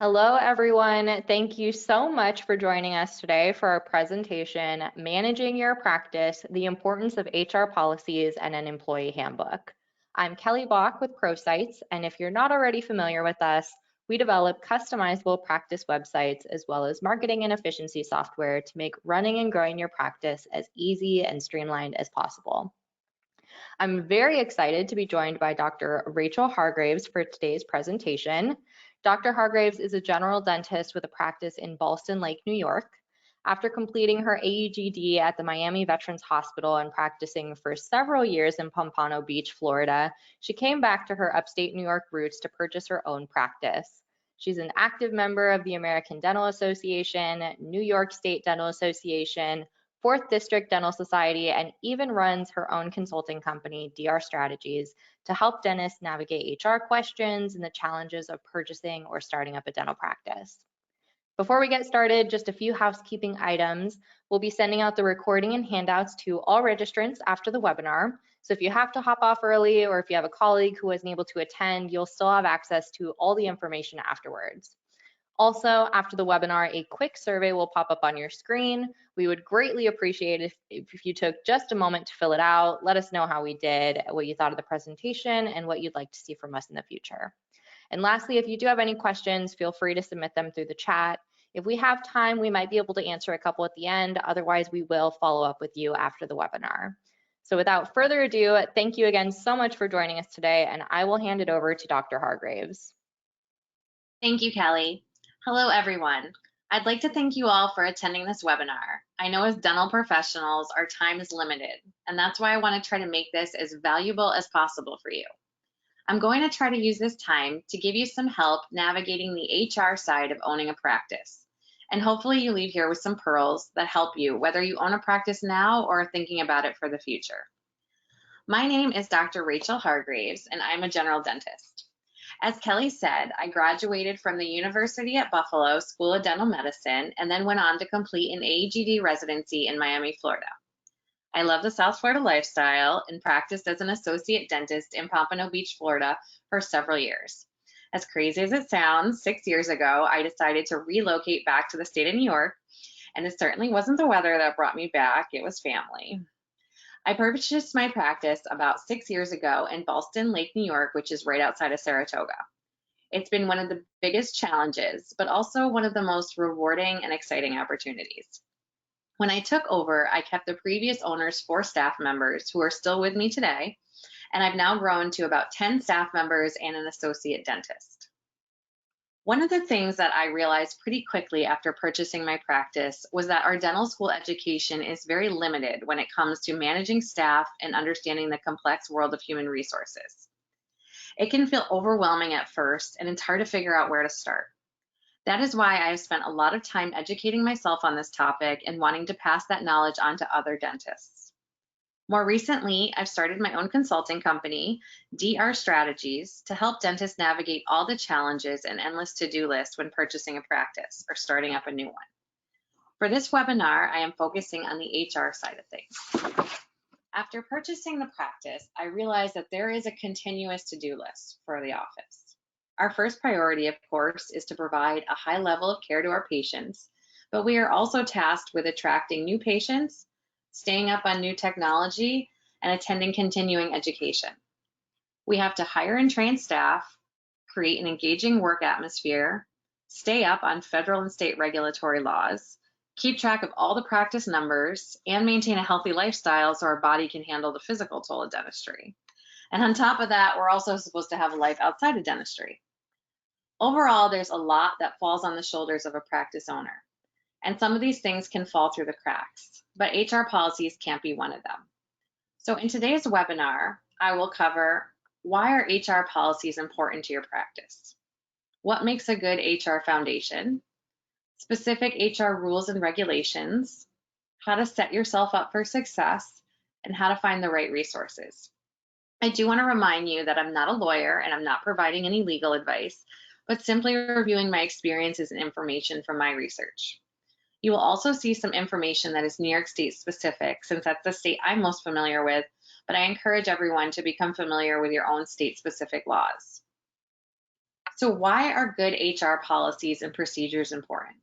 Hello, everyone. Thank you so much for joining us today for our presentation, Managing Your Practice, the Importance of HR Policies and an Employee Handbook. I'm Kelly Bach with ProSites, and if you're not already familiar with us, we develop customizable practice websites as well as marketing and efficiency software to make running and growing your practice as easy and streamlined as possible. I'm very excited to be joined by Dr. Rachel Hargraves for today's presentation. Dr. Hargraves is a general dentist with a practice in Ballston Lake, New York. After completing her AEGD at the Miami Veterans Hospital and practicing for several years in Pompano Beach, Florida, she came back to her upstate New York roots to purchase her own practice. She's an active member of the American Dental Association, New York State Dental Association, 4th District Dental Society, and even runs her own consulting company, DR Strategies, to help dentists navigate HR questions and the challenges of purchasing or starting up a dental practice. Before we get started, just a few housekeeping items. We'll be sending out the recording and handouts to all registrants after the webinar. So if you have to hop off early or if you have a colleague who wasn't able to attend, you'll still have access to all the information afterwards. Also, after the webinar, a quick survey will pop up on your screen. We would greatly appreciate if you took just a moment to fill it out. Let us know how we did, what you thought of the presentation, and what you'd like to see from us in the future. And lastly, if you do have any questions, feel free to submit them through the chat. If we have time, we might be able to answer a couple at the end. Otherwise, we will follow up with you after the webinar. So without further ado, thank you again so much for joining us today, and I will hand it over to Dr. Hargraves. Thank you, Kelly. Hello, everyone. I'd like to thank you all for attending this webinar. I know as dental professionals, our time is limited, and that's why I want to try to make this as valuable as possible for you. I'm going to try to use this time to give you some help navigating the HR side of owning a practice. And hopefully you leave here with some pearls that help you, whether you own a practice now or are thinking about it for the future. My name is Dr. Rachel Hargraves, and I'm a general dentist. As Kelly said, I graduated from the University at Buffalo School of Dental Medicine and then went on to complete an AEGD residency in Miami, Florida. I love the South Florida lifestyle and practiced as an associate dentist in Pompano Beach, Florida for several years. As crazy as it sounds, 6 years ago, I decided to relocate back to the state of New York, and it certainly wasn't the weather that brought me back, it was family. I purchased my practice about 6 years ago in Ballston Lake, New York, which is right outside of Saratoga. It's been one of the biggest challenges, but also one of the most rewarding and exciting opportunities. When I took over, I kept the previous owner's 4 staff members who are still with me today, and I've now grown to about 10 staff members and an associate dentist. One of the things that I realized pretty quickly after purchasing my practice was that our dental school education is very limited when it comes to managing staff and understanding the complex world of human resources. It can feel overwhelming at first, and it's hard to figure out where to start. That is why I have spent a lot of time educating myself on this topic and wanting to pass that knowledge on to other dentists. More recently, I've started my own consulting company, DR Strategies, to help dentists navigate all the challenges and endless to-do lists when purchasing a practice or starting up a new one. For this webinar, I am focusing on the HR side of things. After purchasing the practice, I realized that there is a continuous to-do list for the office. Our first priority, of course, is to provide a high level of care to our patients, but we are also tasked with attracting new patients, staying up on new technology, and attending continuing education. We have to hire and train staff, create an engaging work atmosphere, stay up on federal and state regulatory laws, keep track of all the practice numbers, and maintain a healthy lifestyle so our body can handle the physical toll of dentistry. And on top of that, we're also supposed to have a life outside of dentistry. Overall, there's a lot that falls on the shoulders of a practice owner, and some of these things can fall through the cracks, but HR policies can't be one of them. So in today's webinar, I will cover why are HR policies important to your practice? What makes a good HR foundation? Specific HR rules and regulations, how to set yourself up for success, and how to find the right resources. I do want to remind you that I'm not a lawyer and I'm not providing any legal advice, but simply reviewing my experiences and information from my research. You will also see some information that is New York State specific, since that's the state I'm most familiar with, but I encourage everyone to become familiar with your own state specific laws. So why are good HR policies and procedures important?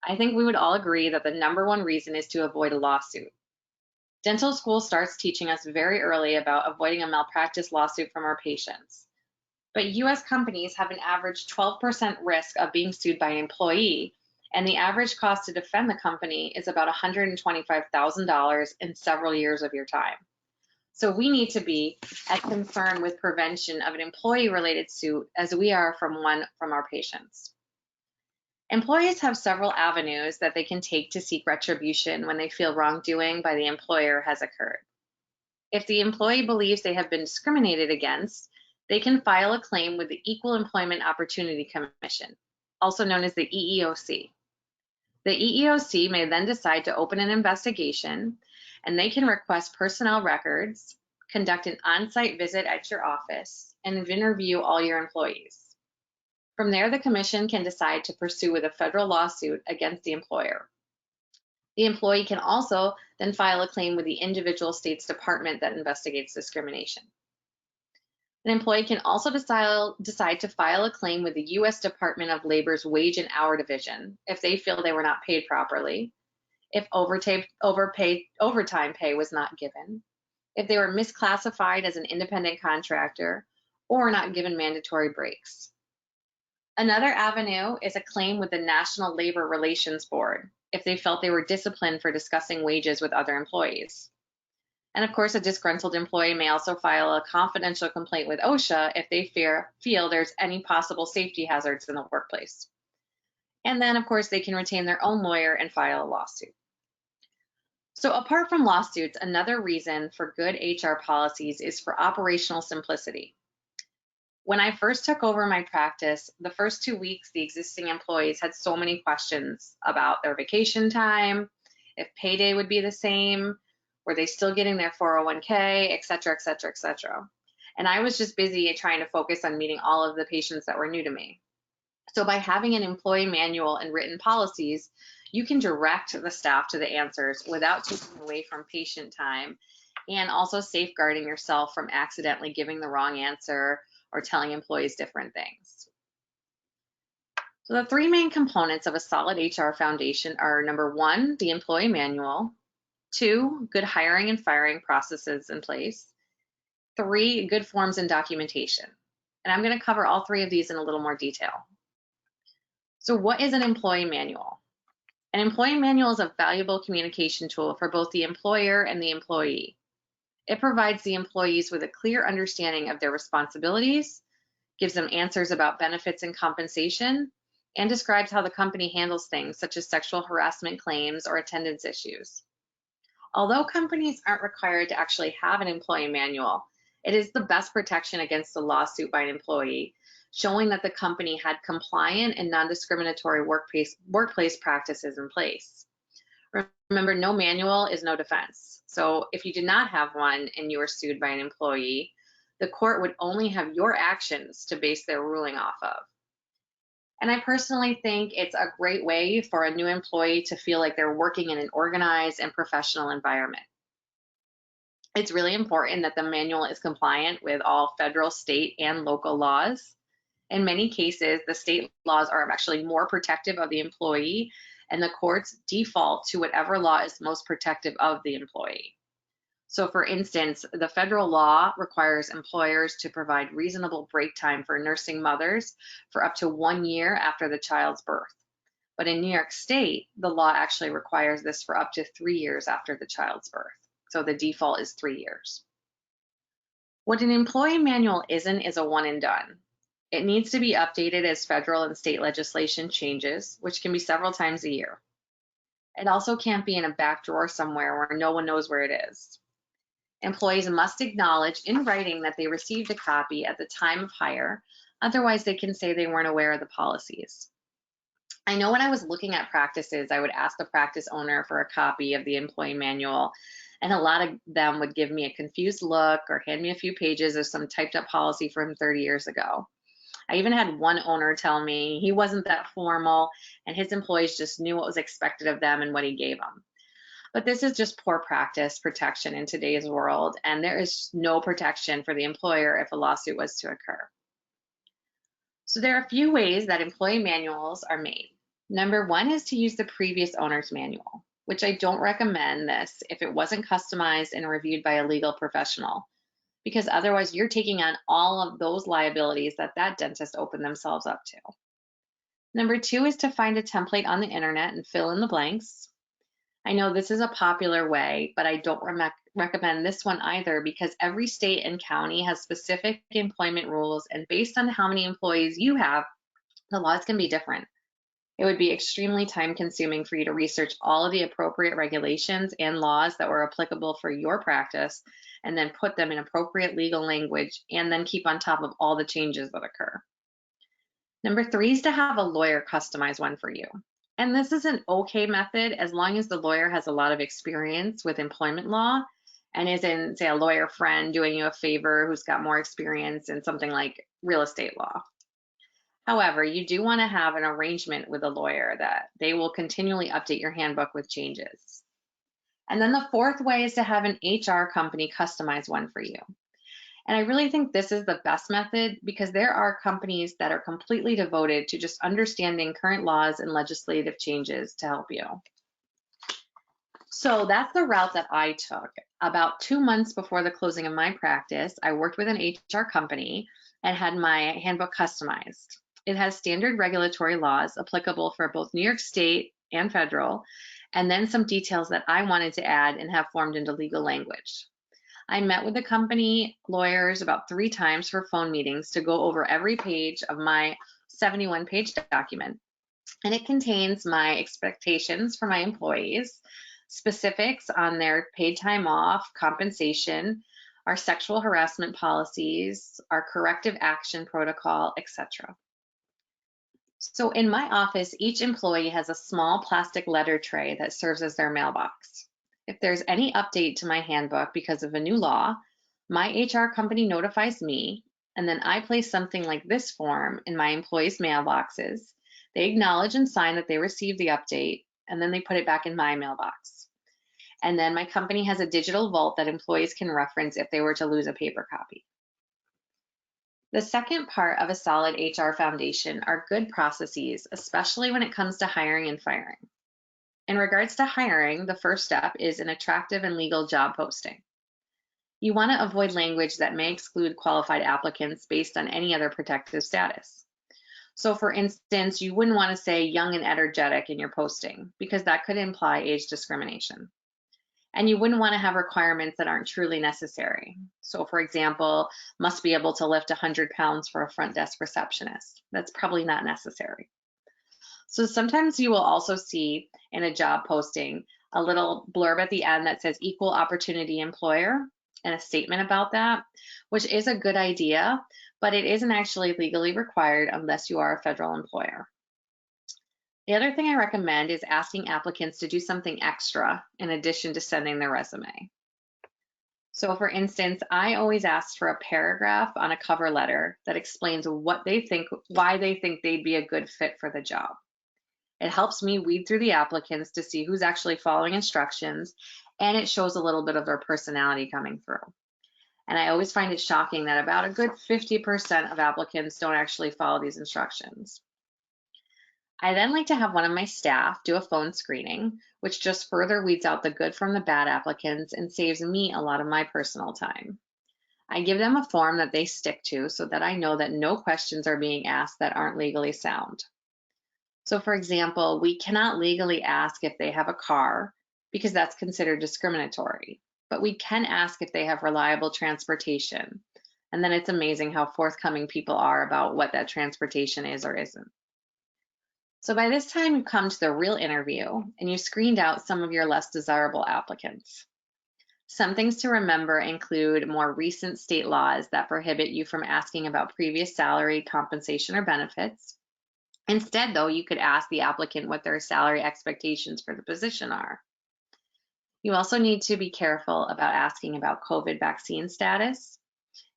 I think we would all agree that the number one reason is to avoid a lawsuit. Dental school starts teaching us very early about avoiding a malpractice lawsuit from our patients. But US companies have an average 12% risk of being sued by an employee, and the average cost to defend the company is about $125,000 in several years of your time. So we need to be as concerned with prevention of an employee-related suit as we are from one from our patients. Employees have several avenues that they can take to seek retribution when they feel wrongdoing by the employer has occurred. If the employee believes they have been discriminated against, they can file a claim with the Equal Employment Opportunity Commission, also known as the EEOC. The EEOC may then decide to open an investigation, and they can request personnel records, conduct an on-site visit at your office, and interview all your employees. From there, the commission can decide to pursue with a federal lawsuit against the employer. The employee can also then file a claim with the individual state's department that investigates discrimination. An employee can also decide to file a claim with the U.S. Department of Labor's Wage and Hour Division if they feel they were not paid properly, if overtime pay was not given, if they were misclassified as an independent contractor, or not given mandatory breaks. Another avenue is a claim with the National Labor Relations Board if they felt they were disciplined for discussing wages with other employees. And of course, a disgruntled employee may also file a confidential complaint with OSHA if they feel there's any possible safety hazards in the workplace. And then, of course, they can retain their own lawyer and file a lawsuit. So apart from lawsuits, another reason for good HR policies is for operational simplicity. When I first took over my practice, the first 2 weeks, the existing employees had so many questions about their vacation time, if payday would be the same, were they still getting their 401k, et cetera, et cetera, et cetera. And I was just busy trying to focus on meeting all of the patients that were new to me. So by having an employee manual and written policies, you can direct the staff to the answers without taking away from patient time and also safeguarding yourself from accidentally giving the wrong answer or telling employees different things. So the three main components of a solid HR foundation are number one, the employee manual, two, good hiring and firing processes in place, three, good forms and documentation. And I'm going to cover all three of these in a little more detail. So what is an employee manual? An employee manual is a valuable communication tool for both the employer and the employee. It provides the employees with a clear understanding of their responsibilities, gives them answers about benefits and compensation, and describes how the company handles things such as sexual harassment claims or attendance issues. Although companies aren't required to actually have an employee manual, it is the best protection against a lawsuit by an employee, showing that the company had compliant and non-discriminatory workplace practices in place. Remember, no manual is no defense. So if you did not have one and you were sued by an employee, the court would only have your actions to base their ruling off of. And I personally think it's a great way for a new employee to feel like they're working in an organized and professional environment. It's really important that the manual is compliant with all federal, state, and local laws. In many cases, the state laws are actually more protective of the employee, and the courts default to whatever law is most protective of the employee. So for instance, the federal law requires employers to provide reasonable break time for nursing mothers for up to 1 year after the child's birth. But in New York State, the law actually requires this for up to 3 years after the child's birth. So the default is 3 years. What an employee manual isn't is a one and done. It needs to be updated as federal and state legislation changes, which can be several times a year. It also can't be in a back drawer somewhere where no one knows where it is. Employees must acknowledge in writing that they received a copy at the time of hire, otherwise they can say they weren't aware of the policies. I know when I was looking at practices, I would ask the practice owner for a copy of the employee manual, and a lot of them would give me a confused look or hand me a few pages of some typed up policy from 30 years ago. I even had one owner tell me he wasn't that formal and his employees just knew what was expected of them and what he gave them. But this is just poor practice protection in today's world, and there is no protection for the employer if a lawsuit was to occur. So there are a few ways that employee manuals are made. Number one is to use the previous owner's manual, which I don't recommend this if it wasn't customized and reviewed by a legal professional, because otherwise you're taking on all of those liabilities that that dentist opened themselves up to. Number two is to find a template on the internet and fill in the blanks. I know this is a popular way, but I don't recommend this one either, because every state and county has specific employment rules, and based on how many employees you have, the laws can be different. It would be extremely time consuming for you to research all of the appropriate regulations and laws that were applicable for your practice, and then put them in appropriate legal language, and then keep on top of all the changes that occur. Number three is to have a lawyer customize one for you. And this is an okay method as long as the lawyer has a lot of experience with employment law and isn't, say, a lawyer friend doing you a favor who's got more experience in something like real estate law. However, you do want to have an arrangement with a lawyer that they will continually update your handbook with changes. And then the fourth way is to have an HR company customize one for you. And I really think this is the best method, because there are companies that are completely devoted to just understanding current laws and legislative changes to help you. So that's the route that I took. About 2 months before the closing of my practice, I worked with an HR company and had my handbook customized. It has standard regulatory laws applicable for both New York State and federal, and then some details that I wanted to add and have formed into legal language. I met with the company lawyers about 3 times for phone meetings to go over every page of my 71-page document. And it contains my expectations for my employees, specifics on their paid time off, compensation, our sexual harassment policies, our corrective action protocol, etc. So in my office, each employee has a small plastic letter tray that serves as their mailbox. If there's any update to my handbook because of a new law, my HR company notifies me, and then I place something like this form in my employees' mailboxes. They acknowledge and sign that they received the update, and then they put it back in my mailbox. And then my company has a digital vault that employees can reference if they were to lose a paper copy. The second part of a solid HR foundation are good processes, especially when it comes to hiring and firing. In regards to hiring, the first step is an attractive and legal job posting. You want to avoid language that may exclude qualified applicants based on any other protective status. So for instance, you wouldn't want to say young and energetic in your posting, because that could imply age discrimination. And you wouldn't want to have requirements that aren't truly necessary. So for example, must be able to lift 100 pounds for a front desk receptionist. That's probably not necessary. So sometimes you will also see in a job posting a little blurb at the end that says equal opportunity employer, and a statement about that, which is a good idea, but it isn't actually legally required unless you are a federal employer. The other thing I recommend is asking applicants to do something extra in addition to sending their resume. So for instance, I always ask for a paragraph on a cover letter that explains what they think, why they think they'd be a good fit for the job. It helps me weed through the applicants to see who's actually following instructions, and it shows a little bit of their personality coming through. And I always find it shocking that about a good 50% of applicants don't actually follow these instructions. I then like to have one of my staff do a phone screening, which just further weeds out the good from the bad applicants and saves me a lot of my personal time. I give them a form that they stick to so that I know that no questions are being asked that aren't legally sound. So for example, we cannot legally ask if they have a car because that's considered discriminatory, but we can ask if they have reliable transportation. And then it's amazing how forthcoming people are about what that transportation is or isn't. So by this time you've come to the real interview and you've screened out some of your less desirable applicants. Some things to remember include more recent state laws that prohibit you from asking about previous salary, compensation, or benefits. Instead, though, you could ask the applicant what their salary expectations for the position are. You also need to be careful about asking about COVID vaccine status.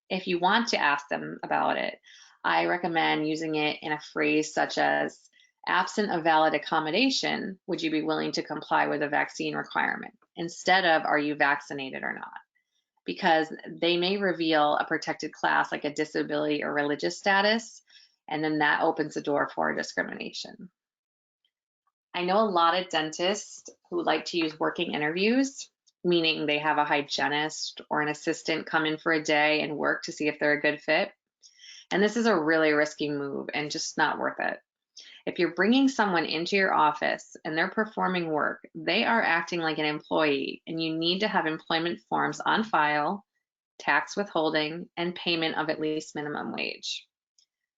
If you want to ask them about it, I recommend using it in a phrase such as, absent a valid accommodation, would you be willing to comply with a vaccine requirement? Instead of, are you vaccinated or not? Because they may reveal a protected class like a disability or religious status, and then that opens the door for discrimination. I know a lot of dentists who like to use working interviews, meaning they have a hygienist or an assistant come in for a day and work to see if they're a good fit. And this is a really risky move and just not worth it. If you're bringing someone into your office and they're performing work, they are acting like an employee, and you need to have employment forms on file, tax withholding, and payment of at least minimum wage.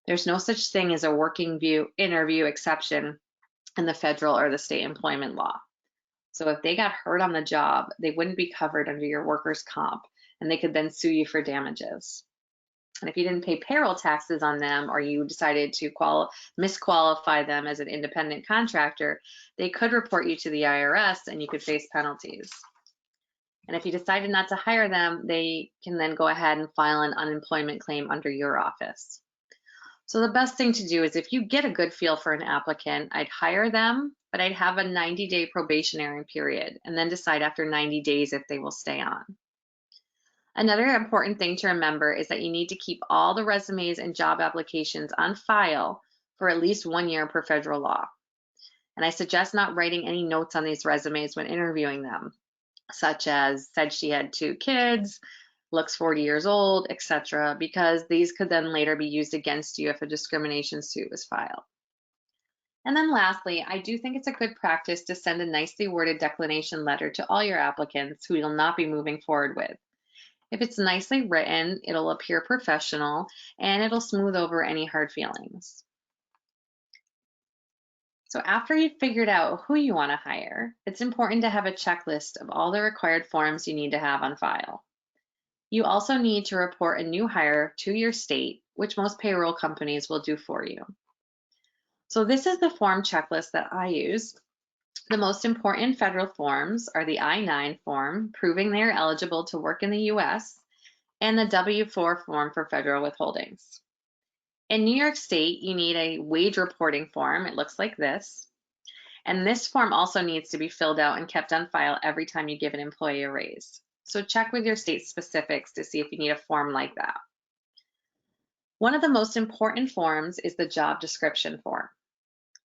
There's no such thing as a working interview exception in the federal or the state employment law. So if they got hurt on the job, they wouldn't be covered under your workers' comp, and they could then sue you for damages. And if you didn't pay payroll taxes on them, or you decided to misqualify them as an independent contractor, they could report you to the IRS and you could face penalties. And if you decided not to hire them, they can then go ahead and file an unemployment claim under your office. So the best thing to do is, if you get a good feel for an applicant, I'd hire them, but I'd have a 90-day probationary period and then decide after 90 days if they will stay on. Another important thing to remember is that you need to keep all the resumes and job applications on file for at least 1 year per federal law. And I suggest not writing any notes on these resumes when interviewing them, such as said she had 2 kids, looks 40 years old, etc., because these could then later be used against you if a discrimination suit was filed. And then lastly, I do think it's a good practice to send a nicely worded declination letter to all your applicants who you'll not be moving forward with. If it's nicely written, it'll appear professional and it'll smooth over any hard feelings. So after you've figured out who you want to hire, it's important to have a checklist of all the required forms you need to have on file. You also need to report a new hire to your state, which most payroll companies will do for you. So this is the form checklist that I use. The most important federal forms are the I-9 form, proving they are eligible to work in the US, and the W-4 form for federal withholdings. In New York State, you need a wage reporting form. It looks like this. And this form also needs to be filled out and kept on file every time you give an employee a raise. So check with your state specifics to see if you need a form like that. One of the most important forms is the job description form.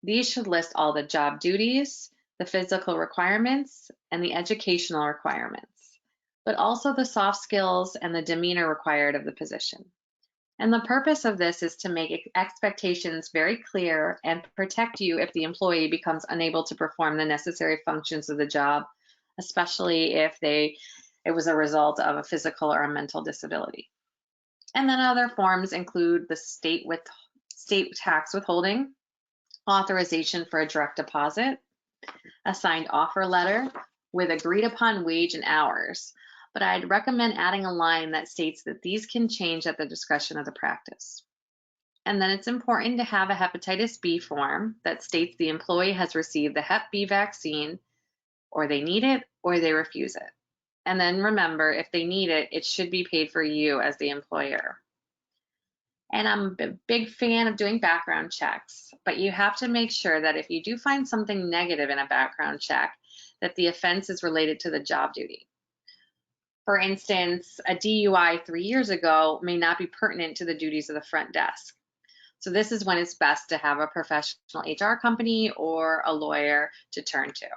These should list all the job duties, the physical requirements, and the educational requirements, but also the soft skills and the demeanor required of the position. And the purpose of this is to make expectations very clear and protect you if the employee becomes unable to perform the necessary functions of the job, especially if it was a result of a physical or a mental disability. And then other forms include the state tax withholding, authorization for a direct deposit, a signed offer letter with agreed upon wage and hours, but I'd recommend adding a line that states that these can change at the discretion of the practice. And then it's important to have a hepatitis B form that states the employee has received the Hep B vaccine, or they need it, or they refuse it. And then remember, if they need it, it should be paid for you as the employer. And I'm a big fan of doing background checks, but you have to make sure that if you do find something negative in a background check, that the offense is related to the job duty. For instance, a DUI 3 years ago may not be pertinent to the duties of the front desk. So this is when it's best to have a professional HR company or a lawyer to turn to.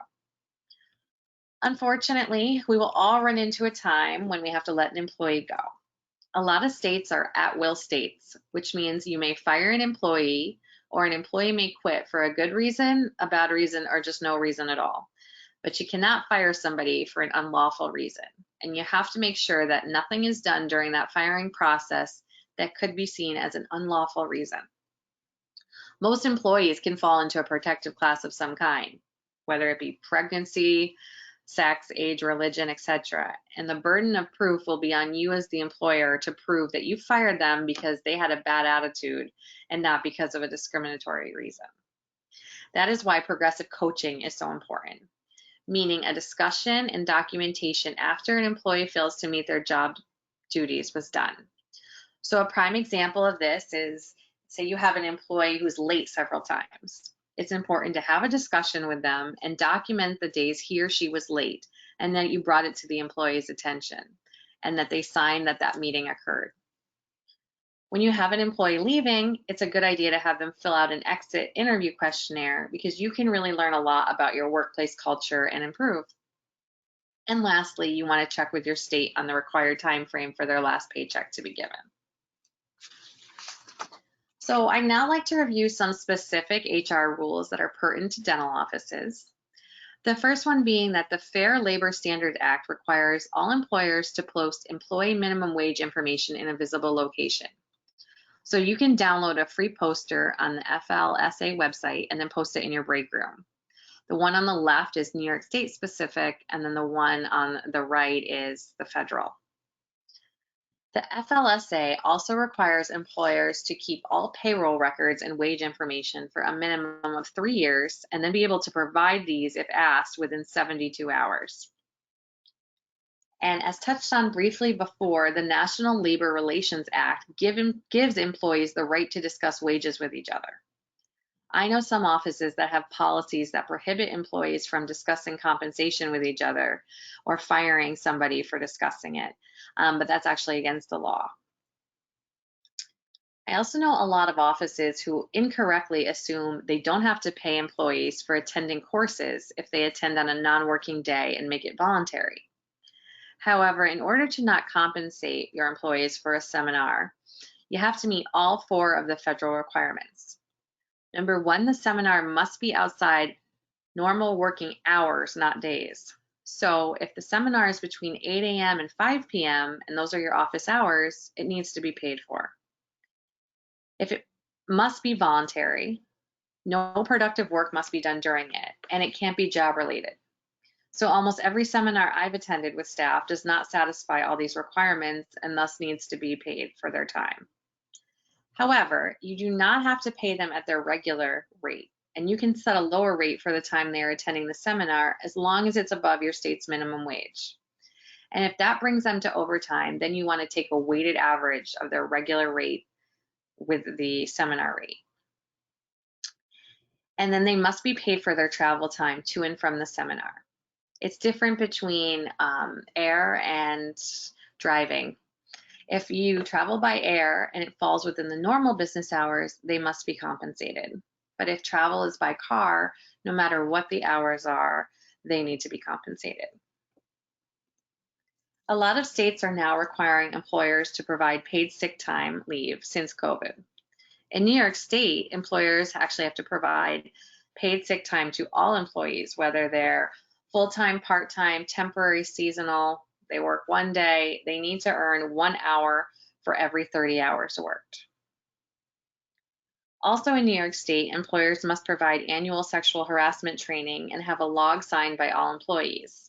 Unfortunately, we will all run into a time when we have to let an employee go. A lot of states are at-will states, which means you may fire an employee, or an employee may quit for a good reason, a bad reason, or just no reason at all. But you cannot fire somebody for an unlawful reason, and you have to make sure that nothing is done during that firing process that could be seen as an unlawful reason. Most employees can fall into a protected class of some kind, whether it be pregnancy, sex, age, religion, etc. And the burden of proof will be on you as the employer to prove that you fired them because they had a bad attitude and not because of a discriminatory reason. That is why progressive coaching is so important, meaning a discussion and documentation after an employee fails to meet their job duties was done. So a prime example of this is, say you have an employee who's late several times. It's important to have a discussion with them and document the days he or she was late, and that you brought it to the employee's attention, and that they signed that that meeting occurred. When you have an employee leaving, it's a good idea to have them fill out an exit interview questionnaire because you can really learn a lot about your workplace culture and improve. And lastly, you want to check with your state on the required time frame for their last paycheck to be given. So I'd now like to review some specific HR rules that are pertinent to dental offices. The first one being that the Fair Labor Standards Act requires all employers to post employee minimum wage information in a visible location. So you can download a free poster on the FLSA website and then post it in your break room. The one on the left is New York State specific, and then the one on the right is the federal. The FLSA also requires employers to keep all payroll records and wage information for a minimum of 3 years and then be able to provide these if asked within 72 hours. And as touched on briefly before, the National Labor Relations Act gives employees the right to discuss wages with each other. I know some offices that have policies that prohibit employees from discussing compensation with each other or firing somebody for discussing it, but that's actually against the law. I also know a lot of offices who incorrectly assume they don't have to pay employees for attending courses if they attend on a non-working day and make it voluntary. However, in order to not compensate your employees for a seminar, you have to meet all 4 of the federal requirements. Number 1, the seminar must be outside normal working hours, not days. So if the seminar is between 8 a.m. and 5 p.m., and those are your office hours, it needs to be paid for. If it must be voluntary, no productive work must be done during it, and it can't be job related. So almost every seminar I've attended with staff does not satisfy all these requirements and thus needs to be paid for their time. However, you do not have to pay them at their regular rate, and you can set a lower rate for the time they are attending the seminar as long as it's above your state's minimum wage. And if that brings them to overtime, then you want to take a weighted average of their regular rate with the seminar rate. And then they must be paid for their travel time to and from the seminar. It's different between air and driving. If you travel by air and it falls within the normal business hours, they must be compensated. But if travel is by car, no matter what the hours are, they need to be compensated. A lot of states are now requiring employers to provide paid sick time leave since COVID. In New York State, employers actually have to provide paid sick time to all employees, whether they're full-time, part-time, temporary, seasonal. They work 1 day, they need to earn 1 hour for every 30 hours worked. Also in New York State, employers must provide annual sexual harassment training and have a log signed by all employees.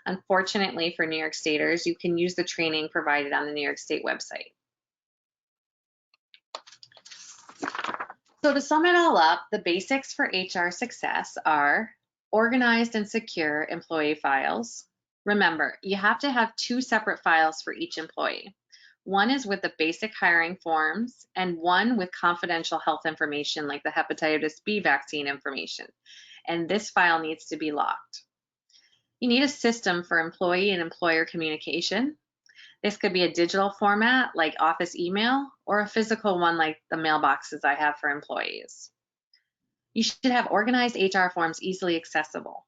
Unfortunately for New York Staters, you can use the training provided on the New York State website. So to sum it all up, the basics for HR success are organized and secure employee files. Remember, you have to have 2 separate files for each employee. One is with the basic hiring forms and one with confidential health information like the hepatitis B vaccine information. And this file needs to be locked. You need a system for employee and employer communication. This could be a digital format like office email or a physical one like the mailboxes I have for employees. You should have organized HR forms easily accessible.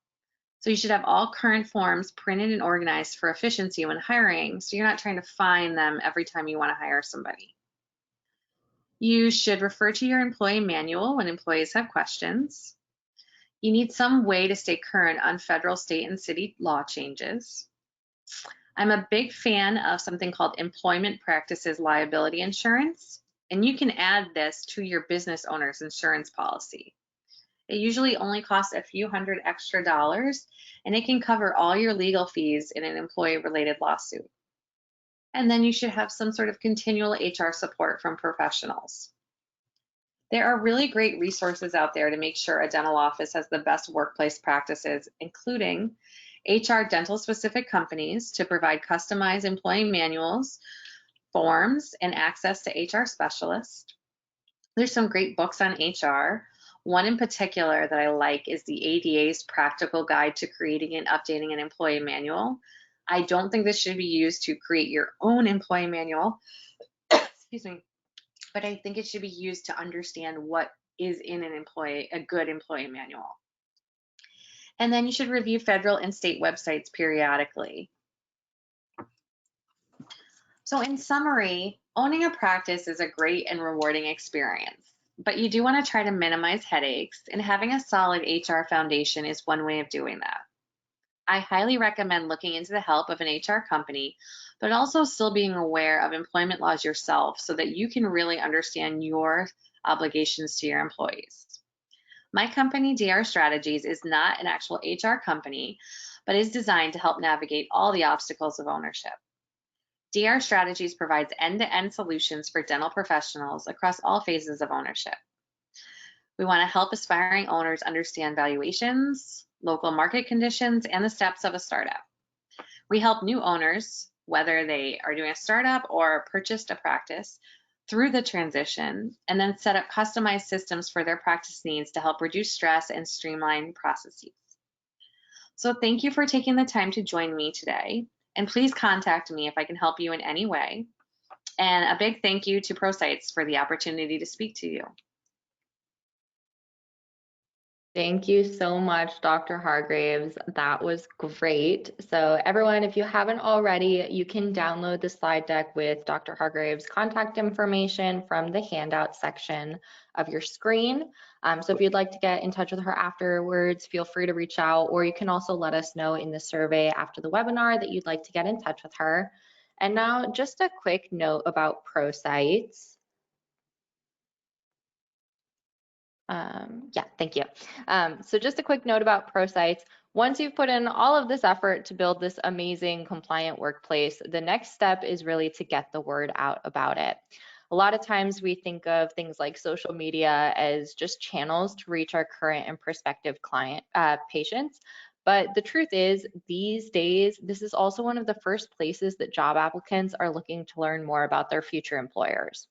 So you should have all current forms printed and organized for efficiency when hiring, so you're not trying to find them every time you want to hire somebody. You should refer to your employee manual when employees have questions. You need some way to stay current on federal, state, and city law changes. I'm a big fan of something called employment practices liability insurance, and you can add this to your business owner's insurance policy. It usually only costs a few hundred extra dollars, and it can cover all your legal fees in an employee-related lawsuit. And then you should have some sort of continual HR support from professionals. There are really great resources out there to make sure a dental office has the best workplace practices, including HR dental specific companies to provide customized employee manuals, forms, and access to HR specialists. There's some great books on HR. One in particular that I like is the ADA's Practical Guide to Creating and Updating an Employee Manual. I don't think this should be used to create your own employee manual, excuse me, but I think it should be used to understand what is in a good employee manual. And then you should review federal and state websites periodically. So in summary, owning a practice is a great and rewarding experience, but you do want to try to minimize headaches, and having a solid HR foundation is one way of doing that. I highly recommend looking into the help of an HR company, but also still being aware of employment laws yourself so that you can really understand your obligations to your employees. My company, DR Strategies, is not an actual HR company, but is designed to help navigate all the obstacles of ownership. DR Strategies provides end-to-end solutions for dental professionals across all phases of ownership. We want to help aspiring owners understand valuations, local market conditions, and the steps of a startup. We help new owners, whether they are doing a startup or purchased a practice, through the transition, and then set up customized systems for their practice needs to help reduce stress and streamline processes. So thank you for taking the time to join me today, and please contact me if I can help you in any way. And a big thank you to ProSites for the opportunity to speak to you. Thank you so much, Dr. Hargraves. That was great. So everyone, if you haven't already, you can download the slide deck with Dr. Hargraves' contact information from the handout section of your screen. So if you'd like to get in touch with her afterwards, feel free to reach out, or you can also let us know in the survey after the webinar that you'd like to get in touch with her. And now just a quick note about ProSites. Yeah, thank you. So just a quick note about ProSites. Once you've put in all of this effort to build this amazing compliant workplace, the next step is really to get the word out about it. A lot of times we think of things like social media as just channels to reach our current and prospective patients. But the truth is, these days, this is also one of the first places that job applicants are looking to learn more about their future employers.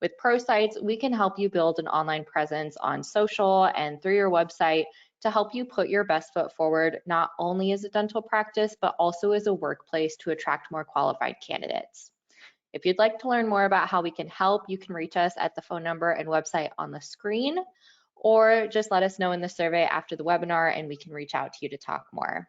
With ProSites, we can help you build an online presence on social and through your website to help you put your best foot forward, not only as a dental practice, but also as a workplace to attract more qualified candidates. If you'd like to learn more about how we can help, you can reach us at the phone number and website on the screen, or just let us know in the survey after the webinar and we can reach out to you to talk more.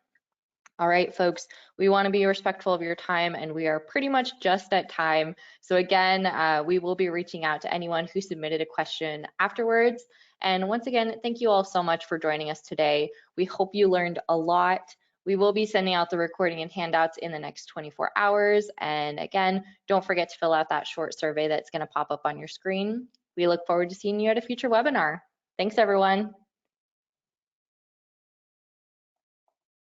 All right, folks, we want to be respectful of your time, and we are pretty much just at time. So again, we will be reaching out to anyone who submitted a question afterwards. And once again, thank you all so much for joining us today. We hope you learned a lot. We will be sending out the recording and handouts in the next 24 hours. And again, don't forget to fill out that short survey that's going to pop up on your screen. We look forward to seeing you at a future webinar. Thanks, everyone.